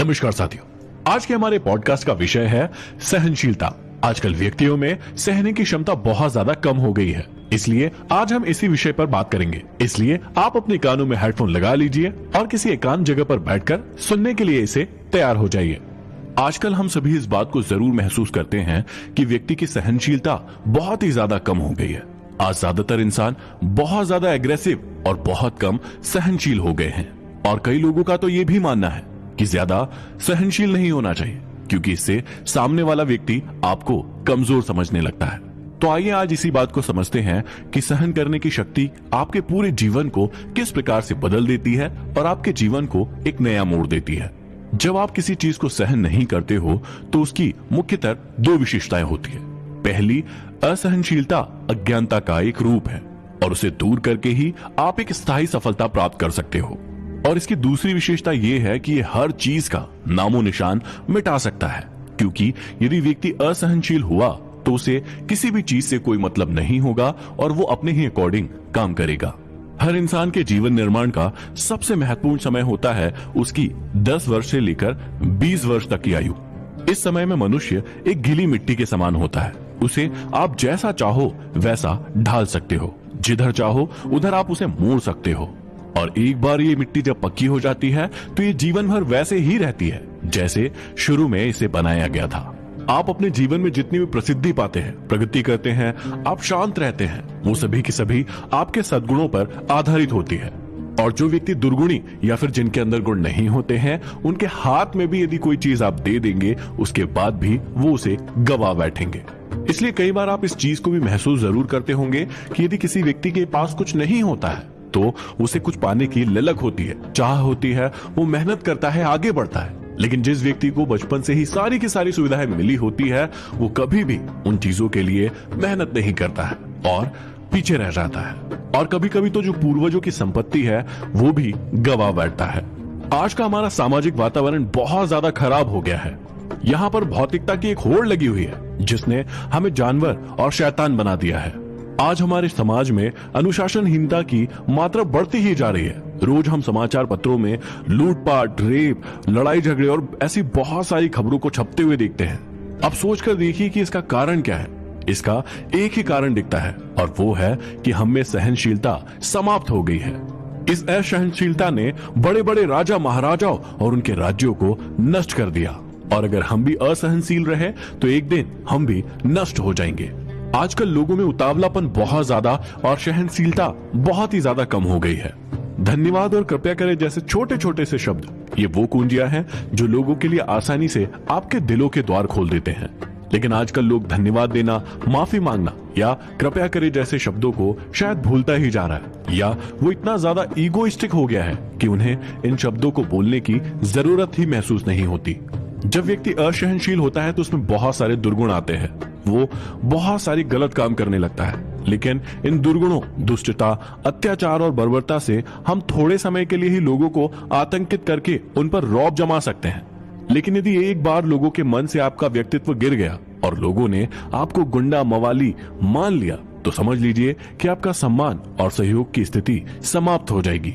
नमस्कार साथियों, आज के हमारे पॉडकास्ट का विषय है सहनशीलता। आजकल व्यक्तियों में सहने की क्षमता बहुत ज्यादा कम हो गई है, इसलिए आज हम इसी विषय पर बात करेंगे। इसलिए आप अपने कानों में हेडफोन लगा लीजिए और किसी एकांत जगह पर बैठकर सुनने के लिए इसे तैयार हो जाइए। आजकल हम सभी इस बात को जरूर महसूस करते हैं कि व्यक्ति की सहनशीलता बहुत ही ज्यादा कम हो गई है। आज ज्यादातर इंसान बहुत ज्यादा एग्रेसिव और बहुत कम सहनशील हो गए हैं, और कई लोगों का तो ये भी मानना है कि ज्यादा सहनशील नहीं होना चाहिए, क्योंकि इससे सामने वाला व्यक्ति आपको कमजोर समझने लगता है। तो आइए आज इसी बात को समझते हैं कि सहन करने की शक्ति आपके पूरे जीवन को किस प्रकार से बदल देती है और आपके जीवन को एक नया मोड़ देती है। जब आप किसी चीज को सहन नहीं करते हो तो उसकी मुख्यतः दो विशेषताएं होती है। पहली, असहनशीलता अज्ञानता का एक रूप है और उसे दूर करके ही आप एक स्थायी सफलता प्राप्त कर सकते हो। और इसकी दूसरी विशेषता यह है कि ये हर चीज का नामो निशान मिटा सकता है, क्योंकि यदि व्यक्ति असहनशील हुआ तो उसे किसी भी चीज से कोई मतलब नहीं होगा और वो अपने ही अकॉर्डिंग काम करेगा। हर इंसान के जीवन निर्माण का सबसे महत्वपूर्ण समय होता है उसकी 10 वर्ष से लेकर 20 वर्ष तक की आयु। इस समय में मनुष्य एक गीली मिट्टी के समान होता है। उसे आप जैसा चाहो वैसा ढाल सकते हो, जिधर चाहो उधर आप उसे मोड़ सकते हो, और एक बार ये मिट्टी जब पक्की हो जाती है तो ये जीवन भर वैसे ही रहती है जैसे शुरू में इसे बनाया गया था। आप अपने जीवन में जितनी भी प्रसिद्धि पाते हैं, प्रगति करते हैं, आप शांत रहते हैं, वो सभी की सभी आपके सद्गुणों पर आधारित होती है। और जो व्यक्ति दुर्गुणी या फिर जिनके अंदर गुण नहीं होते हैं, उनके हाथ में भी यदि कोई चीज आप दे देंगे उसके बाद भी वो उसे गवा बैठेंगे। इसलिए कई बार आप इस चीज को भी महसूस जरूर करते होंगे कि यदि किसी व्यक्ति के पास कुछ नहीं होता है तो उसे कुछ पाने की ललक होती है, चाह होती है, वो मेहनत करता है, आगे बढ़ता है। लेकिन जिस व्यक्ति को बचपन से ही सारी की सारी सुविधाएं मिली होती है, वो कभी भी उन चीजों के लिए मेहनत नहीं करता है और पीछे रह जाता है। और कभी कभी तो जो पूर्वजों की संपत्ति है वो भी गवा बैठता है। आज का हमारा सामाजिक वातावरण बहुत ज्यादा खराब हो गया है। यहाँ पर भौतिकता की एक होड़ लगी हुई है जिसने हमें जानवर और शैतान बना दिया है। आज हमारे समाज में अनुशासनहीनता की मात्रा बढ़ती ही जा रही है। रोज हम समाचार पत्रों में लूटपाट, रेप, लड़ाई झगड़े और ऐसी बहुत सारी खबरों को छपते हुए देखते हैं। अब सोचकर देखिए कि इसका कारण क्या है। इसका एक ही कारण दिखता है और वो है कि हम में सहनशीलता समाप्त हो गई है। इस असहनशीलता ने बड़े बड़े राजा महाराजाओं और उनके राज्यों को नष्ट कर दिया, और अगर हम भी असहनशील रहे तो एक दिन हम भी नष्ट हो जाएंगे। आजकल लोगों में उतावलापन बहुत ज्यादा और सहनशीलता बहुत ही ज्यादा कम हो गई है। धन्यवाद और कृपया करें जैसे छोटे छोटे से शब्द, ये वो कुंजियां हैं जो लोगों के लिए आसानी से आपके दिलों के द्वार खोल देते हैं। लेकिन आजकल लोग धन्यवाद देना, माफी मांगना या कृपया करें जैसे शब्दों को शायद भूलता ही जा रहा है, या वो इतना ज्यादा ईगोइस्टिक हो गया है कि उन्हें इन शब्दों को बोलने की जरूरत ही महसूस नहीं होती। जब व्यक्ति असहनशील होता है तो उसमें बहुत सारे दुर्गुण आते हैं। वो बहुत सारी गलत काम करने लगता है, लेकिन इन दुर्गुणों, दुष्टता, अत्याचार और बर्बरता से हम थोड़े समय के लिए ही लोगों को आतंकित करके उन पर रौब जमा सकते हैं। लेकिन यदि एक बार लोगों के मन से आपका व्यक्तित्व गिर गया और लोगों ने आपको गुंडा मवाली मान लिया, तो समझ लीजिए कि आपका सम्मान और सहयोग की स्थिति समाप्त हो जाएगी।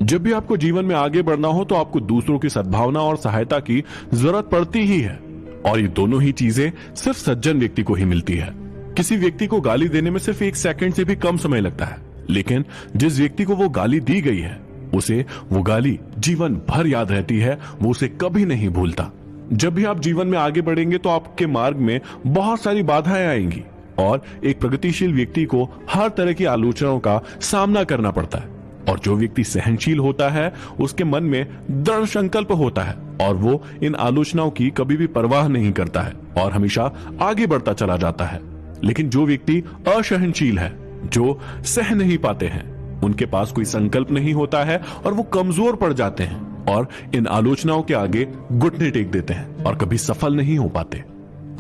जब भी आपको जीवन में आगे बढ़ना हो तो आपको दूसरों की सद्भावना और सहायता की जरूरत पड़ती ही है, और ये दोनों ही चीजें सिर्फ सज्जन व्यक्ति को ही मिलती है। किसी व्यक्ति को गाली देने में सिर्फ 1 सेकंड से भी कम समय लगता है, लेकिन जिस व्यक्ति को वो गाली दी गई है उसे वो गाली जीवन भर याद रहती है, वो उसे कभी नहीं भूलता। जब भी आप जीवन में आगे बढ़ेंगे तो आपके मार्ग में बहुत सारी बाधाएं आएंगी, और एक प्रगतिशील व्यक्ति को हर तरह की आलोचनाओं का सामना करना पड़ता है। और जो व्यक्ति सहनशील होता है उसके मन में दृढ़ संकल्प होता है और वो इन आलोचनाओं की कभी भी परवाह नहीं करता है और हमेशा आगे बढ़ता चला जाता है। लेकिन जो व्यक्ति असहनशील है, जो सह नहीं पाते हैं, उनके पास कोई संकल्प नहीं होता है और वो कमजोर पड़ जाते हैं और इन आलोचनाओं के आगे घुटने टेक देते हैं और कभी सफल नहीं हो पाते।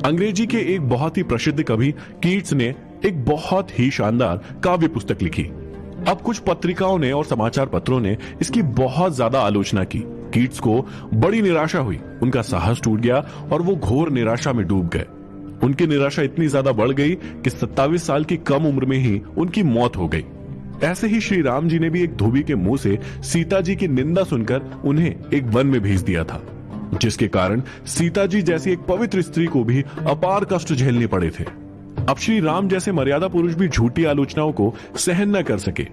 अंग्रेजी के एक बहुत ही प्रसिद्ध कवि कीट्स ने एक बहुत ही शानदार काव्य पुस्तक लिखी। अब कुछ पत्रिकाओं ने और समाचार पत्रों ने इसकी बहुत ज्यादा आलोचना की। कीट्स को बड़ी निराशा हुई, उनका साहस टूट गया और वो घोर निराशा में डूब गए। उनकी निराशा इतनी ज्यादा बढ़ गई कि 27 साल की कम उम्र में ही उनकी मौत हो गई। ऐसे ही श्री राम जी ने भी एक धोबी के मुंह से सीता जी की निंदा सुनकर उन्हें एक वन में भेज दिया था। जिसके कारण सीता जी जैसी एक पवित्र स्त्री को भी अपार कष्ट झेलने पड़े थे। अब श्री राम जैसे मर्यादा पुरुष भी झूठी आलोचनाओं को सहन न कर सके।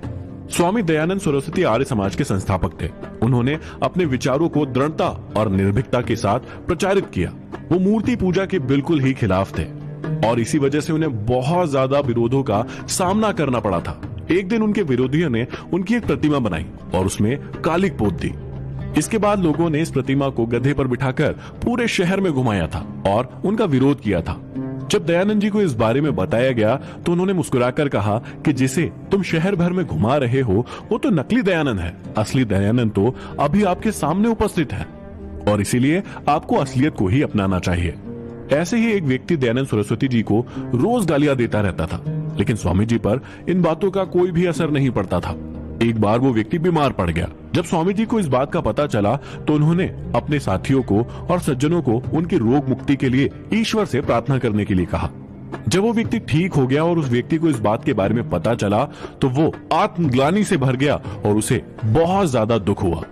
स्वामी दयानंद सरस्वती आर्य समाज के संस्थापक थे। उन्होंने अपने विचारों को दृढ़ता और निर्भीकता के साथ प्रचारित किया। वो मूर्ति पूजा के बिल्कुल ही खिलाफ थे और इसी वजह से उन्हें बहुत ज्यादा विरोधों का सामना करना पड़ा था। एक दिन उनके विरोधियों ने उनकी एक प्रतिमा बनाई और उसमें कालिक पोत दी। इसके बाद लोगों ने इस प्रतिमा को गधे पर बिठाकर पूरे शहर में घुमाया था और उनका विरोध किया था। जब दयानंद जी को इस बारे में बताया गया तो उन्होंने मुस्कुराकर कहा कि जिसे तुम शहर भर में घुमा रहे हो वो तो नकली दयानंद है, असली दयानंद तो अभी आपके सामने उपस्थित है और इसीलिए आपको असलियत को ही अपनाना चाहिए। ऐसे ही एक व्यक्ति दयानंद सरस्वती जी को रोज गालियां देता रहता था, लेकिन स्वामी जी पर इन बातों का कोई भी असर नहीं पड़ता था। एक बार वो व्यक्ति बीमार पड़ गया। जब स्वामी जी को इस बात का पता चला तो उन्होंने अपने साथियों को और सज्जनों को उनकी रोग मुक्ति के लिए ईश्वर से प्रार्थना करने के लिए कहा। जब वो व्यक्ति ठीक हो गया और उस व्यक्ति को इस बात के बारे में पता चला तो वो आत्मग्लानि से भर गया और उसे बहुत ज्यादा दुख हुआ।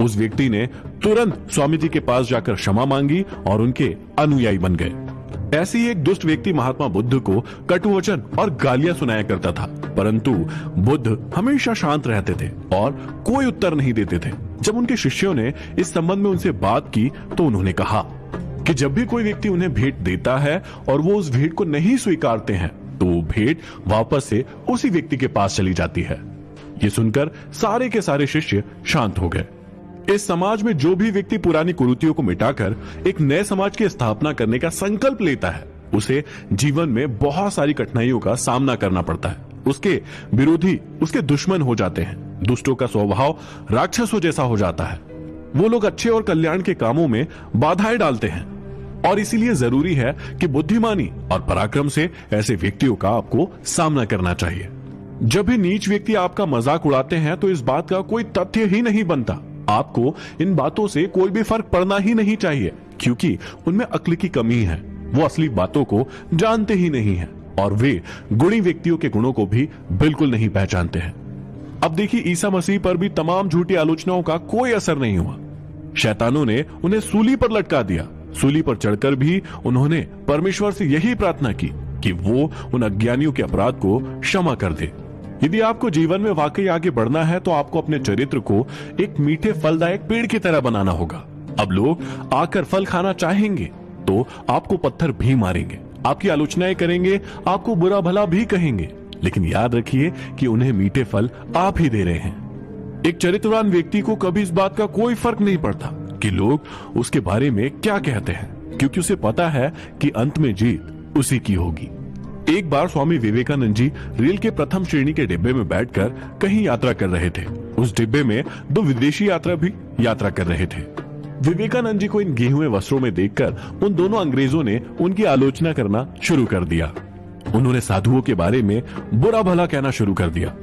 उस व्यक्ति ने तुरंत स्वामी जी के पास जाकर क्षमा मांगी और उनके अनुयायी बन गए। ऐसे ही एक दुष्ट व्यक्ति महात्मा बुद्ध को कटुवचन और गालियां सुनाया करता था, परंतु बुद्ध हमेशा शांत रहते थे और कोई उत्तर नहीं देते थे। जब उनके शिष्यों ने इस संबंध में उनसे बात की तो उन्होंने कहा कि जब भी कोई व्यक्ति उन्हें भेंट देता है और वो उस भेंट को नहीं स्वीकारते हैं तो वो भेंट वापस से उसी व्यक्ति के पास चली जाती है। ये सुनकर सारे के सारे शिष्य शांत हो गए। इस समाज में जो भी व्यक्ति पुरानी कुरीतियों को मिटाकर एक नए समाज की स्थापना करने का संकल्प लेता है उसे जीवन में बहुत सारी कठिनाइयों का सामना करना पड़ता है। उसके विरोधी उसके दुश्मन हो जाते हैं। दुष्टों का स्वभाव राक्षसों जैसा हो जाता है। वो लोग अच्छे और कल्याण के कामों में बाधाएं डालते हैं और इसीलिए जरूरी है कि बुद्धिमानी और पराक्रम से ऐसे व्यक्तियों का आपको सामना करना चाहिए। जब भी नीच व्यक्ति आपका मजाक उड़ाते हैं तो इस बात का कोई तथ्य ही नहीं बनता। आपको इन बातों से कोई भी फर्क पड़ना ही नहीं चाहिए, क्योंकि उनमें अक्ल की कमी है। वो असली बातों को जानते ही नहीं है और वे गुणी व्यक्तियों के गुणों को भी बिल्कुल नहीं पहचानते हैं। अब देखिए, ईसा मसीह पर भी तमाम झूठी आलोचनाओं का कोई असर नहीं हुआ। शैतानों ने उन्हें सूली पर लटका दिया। सूली पर चढ़कर भी उन्होंने परमेश्वर से यही प्रार्थना की कि वो उन अज्ञानियों के अपराध को क्षमा कर दे। यदि आपको जीवन में वाकई आगे बढ़ना है तो आपको अपने चरित्र को एक मीठे फलदायक पेड़ की तरह बनाना होगा। अब लोग आकर फल खाना चाहेंगे तो आपको पत्थर भी मारेंगे, आपकी आलोचनाएं करेंगे, आपको बुरा भला भी कहेंगे, लेकिन याद रखिए कि उन्हें मीठे फल आप ही दे रहे हैं। एक चरित्रवान व्यक्ति को कभी इस बात का कोई फर्क नहीं पड़ता कि लोग उसके बारे में क्या कहते हैं, क्योंकि उसे पता है कि अंत में जीत उसी की होगी। एक बार स्वामी विवेकानंद जी रेल के प्रथम श्रेणी के डिब्बे में बैठकर कहीं यात्रा कर रहे थे। उस डिब्बे में दो विदेशी यात्री भी यात्रा कर रहे थे। विवेकानंद जी को इन गेहुए वस्त्रों में देखकर उन दोनों अंग्रेजों ने उनकी आलोचना करना शुरू कर दिया। उन्होंने साधुओं के बारे में बुरा भला कहना शुरू कर दिया।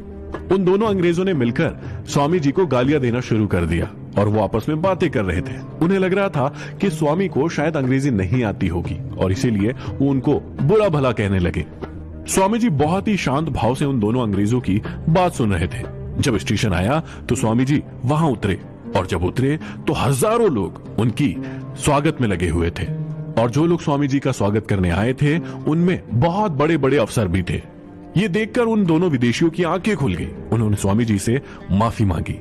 उन दोनों अंग्रेजों ने मिलकर स्वामी जी को गालियां देना शुरू कर दिया और वो आपस में बातें कर रहे थे। उन्हें लग रहा था कि स्वामी को शायद अंग्रेजी नहीं आती होगी और इसीलिए वो उनको बुरा भला कहने लगे। स्वामी जी बहुत ही शांत भाव से उन दोनों अंग्रेजों की बात सुन रहे थे। जब स्टेशन आया तो स्वामी जी वहां उतरे और जब उतरे तो हजारों लोग उनकी स्वागत में लगे हुए थे और जो लोग स्वामी जी का स्वागत करने आए थे उनमें बहुत बड़े बड़े अफसर भी थे। ये देखकर उन दोनों विदेशियों की आंखें खुल गई। उन्होंने स्वामी जी से माफी मांगी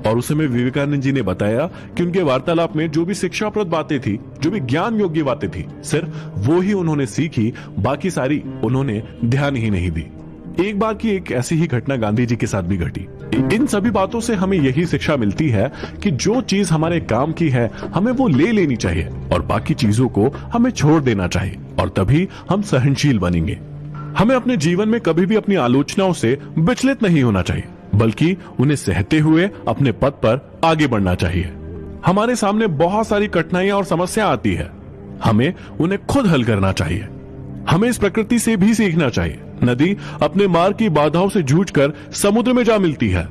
और उस समय विवेकानंद जी ने बताया कि उनके वार्तालाप में जो भी शिक्षाप्रद बातें थी, जो भी ज्ञान योग्य बातें थी, सिर्फ वो ही उन्होंने सीखी, बाकी सारी उन्होंने ध्यान ही नहीं दी। एक बार की एक ऐसी ही घटना गांधी जी के साथ भी घटी। इन सभी बातों से हमें यही शिक्षा मिलती है कि जो चीज हमारे काम की है हमें वो ले लेनी चाहिए और बाकी चीजों को हमें छोड़ देना चाहिए और तभी हम सहनशील बनेंगे। हमें अपने जीवन में कभी भी अपनी आलोचनाओं से विचलित नहीं होना चाहिए, बल्कि उन्हें सहते हुए अपने पथ पर आगे बढ़ना चाहिए। हमारे सामने बहुत सारी कठिनाइयां और समस्या आती है, हमें उन्हें खुद हल करना चाहिए। हमें इस प्रकृति से भी सीखना चाहिए। नदी अपने मार्ग की बाधाओं से जूझकर समुद्र में जा मिलती है।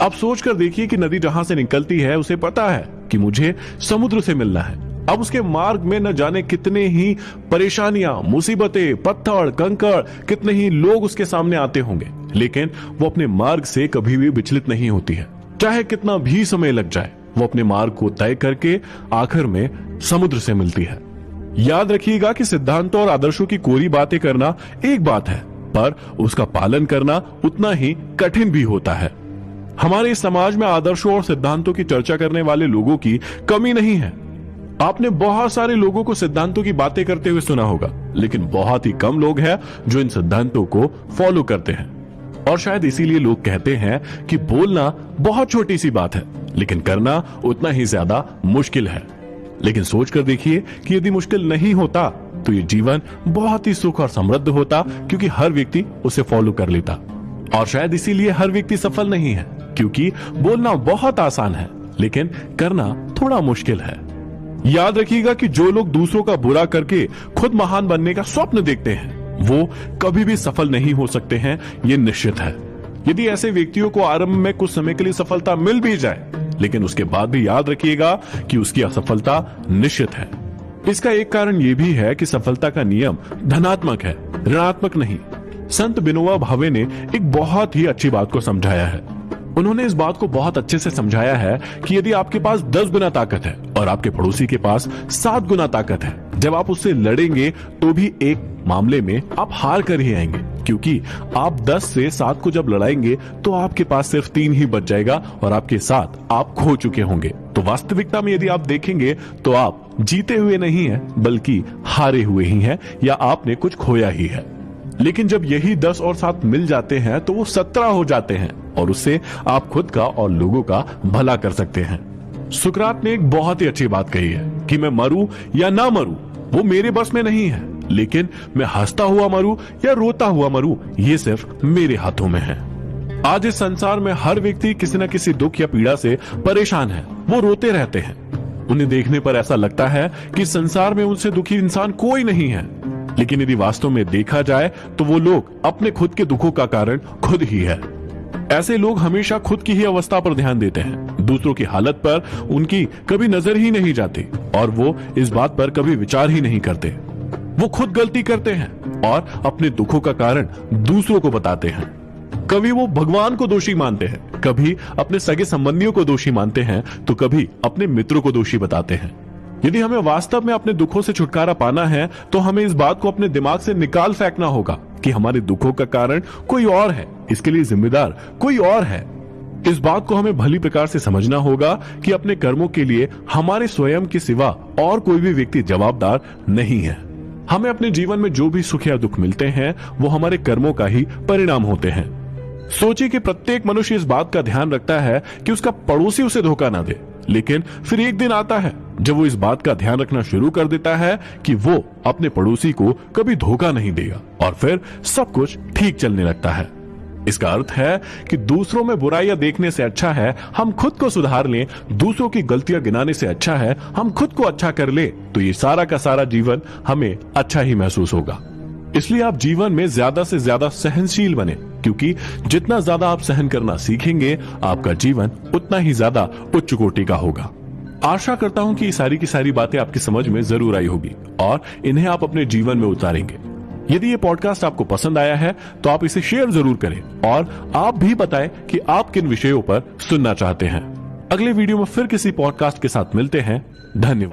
अब सोचकर देखिए कि नदी जहां से निकलती है उसे पता है कि मुझे समुद्र से मिलना है। अब उसके मार्ग में न जाने कितने ही परेशानियां, मुसीबतें, पत्थर, कंकड़, कितने ही लोग उसके सामने आते होंगे, लेकिन वो अपने मार्ग से कभी भी विचलित नहीं होती है। चाहे कितना भी समय लग जाए, वो अपने मार्ग को तय करके आखिर में समुद्र से मिलती है। याद रखिएगा कि सिद्धांतों और आदर्शों की कोरी बातें करना एक बात है, पर उसका पालन करना उतना ही कठिन भी होता है। हमारे इस समाज में आदर्शों और सिद्धांतों की चर्चा करने वाले लोगों की कमी नहीं है। आपने बहुत सारे लोगों को सिद्धांतों की बातें करते हुए सुना होगा, लेकिन बहुत ही कम लोग हैं जो इन सिद्धांतों को फॉलो करते हैं। और शायद इसीलिए लोग कहते हैं कि बोलना बहुत छोटी सी बात है, लेकिन करना उतना ही ज्यादा मुश्किल है। लेकिन सोच कर देखिए कि यदि मुश्किल नहीं होता तो ये जीवन बहुत ही सुख और समृद्ध होता, क्योंकि हर व्यक्ति उसे फॉलो कर लेता। और शायद इसीलिए हर व्यक्ति सफल नहीं है, क्योंकि बोलना बहुत आसान है लेकिन करना थोड़ा मुश्किल है। याद रखिएगा कि जो लोग दूसरों का बुरा करके खुद महान बनने का स्वप्न देखते हैं, वो कभी भी सफल नहीं हो सकते हैं, ये निश्चित है। यदि ऐसे व्यक्तियों को आरंभ में कुछ समय के लिए सफलता मिल भी जाए, लेकिन उसके बाद भी याद रखिएगा कि उसकी असफलता निश्चित है। इसका एक कारण यह भी है कि सफलता का नियम धनात्मक है, ऋणात्मक नहीं। संत विनोबा भावे ने एक बहुत ही अच्छी बात को समझाया है। उन्होंने इस बात को बहुत अच्छे से समझाया है कि यदि आपके पास 10 गुना ताकत है और आपके पड़ोसी के पास 7 गुना ताकत है, जब आप उससे लड़ेंगे तो भी एक मामले में आप हार कर ही आएंगे, क्योंकि आप 10 से 7 को जब लड़ाएंगे तो आपके पास सिर्फ 3 ही बच जाएगा और आपके 7 आप खो चुके होंगे। तो वास्तविकता में यदि आप देखेंगे तो आप जीते हुए नहीं हैं, बल्कि हारे हुए ही हैं, या आपने कुछ खोया ही है। लेकिन जब यही 10 और 7 मिल जाते हैं तो वो 17 हो जाते हैं, और उससे आप खुद का और लोगों का भला कर सकते हैं। सुकरात ने एक बहुत ही अच्छी बात कही है कि मैं मरूं या ना मरूं वो मेरे बस में नहीं है, लेकिन मैं हंसता हुआ मरूं या रोता हुआ मरूं ये सिर्फ मेरे हाथों में है। आज इस संसार में हर व्यक्ति किसी न किसी दुख या पीड़ा से परेशान है। वो रोते रहते हैं। उन्हें देखने पर ऐसा लगता है कि संसार में उनसे दुखी इंसान कोई नहीं है, लेकिन यदि वास्तव में देखा जाए तो वो लोग अपने खुद के दुखों का कारण खुद ही है। ऐसे लोग हमेशा खुद की ही अवस्था पर ध्यान देते हैं, दूसरों की हालत पर उनकी कभी नजर ही नहीं जाती, और वो इस बात पर कभी विचार ही नहीं करते। वो खुद गलती करते हैं और अपने दुखों का कारण दूसरों को बताते हैं। कभी वो भगवान को दोषी मानते हैं, कभी अपने सगे संबंधियों को दोषी मानते हैं, तो कभी अपने मित्रों को दोषी बताते हैं। यदि हमें वास्तव में अपने दुखों से छुटकारा पाना है तो हमें इस बात को अपने दिमाग से निकाल फेंकना होगा कि हमारे दुखों का कारण कोई और है, इसके लिए जिम्मेदार कोई और है। इस बात को हमें भली प्रकार से समझना होगा कि अपने कर्मों के लिए हमारे स्वयं के सिवा और कोई भी व्यक्ति जवाबदार नहीं है। हमें अपने जीवन में जो भी सुख या दुख मिलते हैं वो हमारे कर्मों का ही परिणाम होते हैं। सोचिए कि प्रत्येक मनुष्य इस बात का ध्यान रखता है कि उसका पड़ोसी उसे धोखा ना दे, लेकिन फिर एक दिन आता है जब वो इस बात का ध्यान रखना शुरू कर देता है कि वो अपने पड़ोसी को कभी धोखा नहीं देगा, और फिर सब कुछ ठीक चलने लगता है। इसका अर्थ है कि दूसरों में बुराइयां देखने से अच्छा है हम खुद को सुधार लें, दूसरों की गलतियां गिनाने से अच्छा है हम खुद को अच्छा कर ले, तो ये सारा का सारा जीवन हमें अच्छा ही महसूस होगा। इसलिए आप जीवन में ज्यादा से ज्यादा सहनशील बने, क्योंकि जितना ज्यादा आप सहन करना सीखेंगे आपका जीवन उतना ही ज्यादा उच्च कोटि का होगा। आशा करता हूं कि सारी की सारी बातें आपकी समझ में जरूर आई होगी और इन्हें आप अपने जीवन में उतारेंगे। यदि ये पॉडकास्ट आपको पसंद आया है तो आप इसे शेयर जरूर करें और आप भी बताएं कि आप किन विषयों पर सुनना चाहते हैं। अगले वीडियो में फिर किसी पॉडकास्ट के साथ मिलते हैं। धन्यवाद।